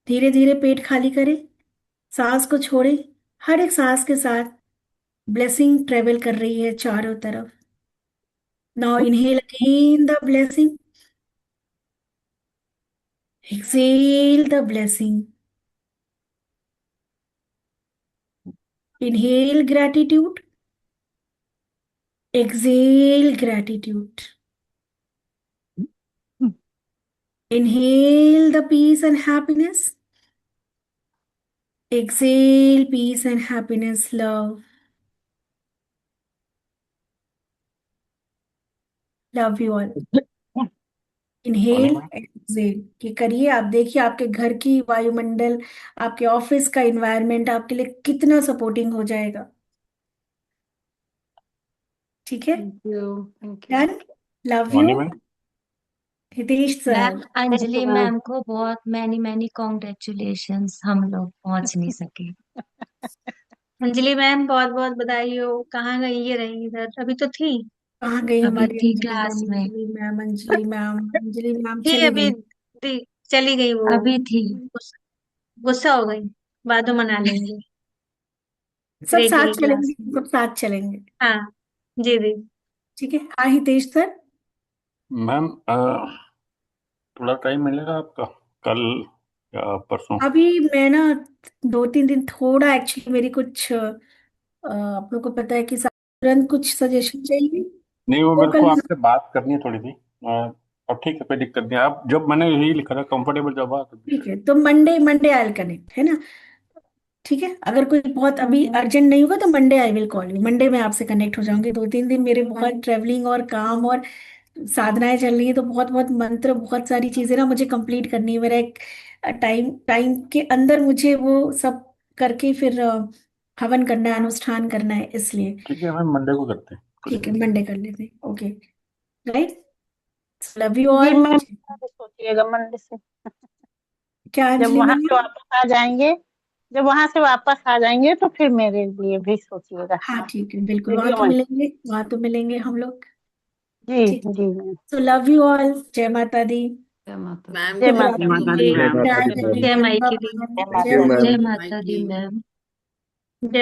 धीरे धीरे पेट खाली करें, सांस को छोड़ें। हर एक सांस के साथ ब्लेसिंग ट्रेवल कर रही है चारों तरफ। Now inhale again the blessing, exhale the blessing. Inhale gratitude, exhale gratitude. Inhale the peace and happiness. Exhale peace and happiness, love. Love you all. Sorry inhale ma'am. Exhale ये करिए, आप देखिए आपके घर की वायुमंडल, आपके ऑफिस का इन्वायरमेंट आपके लिए कितना सपोर्टिंग हो जाएगा। ठीक है, thank you, thank you. Done. Love you, sorry ma'am. Hitesh ma'am sir. Thank you Anjali ma'am. Ma'am को बहुत मैनी मैनी कॉन्ग्रेचुलेशंस, हम लोग पहुंच नहीं सके। अंजलि मैम बहुत बहुत बधाई हो। कहाँ गई? ये रही इधर, अभी तो थी। कहाँ गई अभी हमारी थी अंजलि क्लास मैम, में। Anjali ma'am, Anjali ma'am, Anjali ma'am थी चली अभी, गई। चली गई वो। अभी थी। गुस्सा हो गई, बाद में मना लेंगे। सब ग्रेड डी साथ की चलेंगे, क्लास में। सब साथ चलेंगे। हाँ। जी जी। ठीक है, हाँ हितेश सर। मैम थोड़ा टाइम मिलेगा आपका कल या परसों? अभी मैं ना 2-3 दिन, थोड़ा एक्चुअली मेरी कुछ आप लोग को पता है कि तुरंत कुछ सजेशन चाहिए, नहीं, वो तो मेरे को कल। आपसे बात करनी है थोड़ी सी। अब ठीक है, कोई दिक्कत नहीं। आप जब, मैंने यही लिखा था कंफर्टेबल जब आप। ठीक है, तो Monday, Monday I will connect, है ना। ठीक है, अगर कोई बहुत अभी अर्जेंट नहीं होगा तो Monday I will call you, Monday में आपसे कनेक्ट हो जाऊंगी। 2-3 दिन मेरे बहुत ट्रेवलिंग और काम और साधनाएं चल रही है, तो बहुत बहुत मंत्र, बहुत सारी चीजें ना मुझे कंप्लीट करनी है। मेरा एक टाइम टाइम के अंदर मुझे वो सब करके फिर हवन करना है, अनुष्ठान करना है, इसलिए। ठीक है, हम मंडे को करते हैं, कुछ ठीक है, नहीं। मंडे कर लेते हैं। Okay, right. लव यू जी ऑल। मैम, सोचिएगा मंडे से। क्या जब अंजलि वहां मैम? से वापस आ जाएंगे, जब वहां से वापस आ जाएंगे तो फिर मेरे लिए भी सोचिएगा। हाँ ठीक है, बिल्कुल, वहां वीडियो तो में। मिलेंगे, वहां तो मिलेंगे हम लोग। जी ठीक। जी ma'am. So love you all. जय माता दी। जय माता दी। मैम जय थैंक माता यू दी। so much। जय माता दी जय मैम। जय जय माई की दी। बाबा। जय जय माता थैंक यू दी। जय मैम। माता दी Mikey। मैम।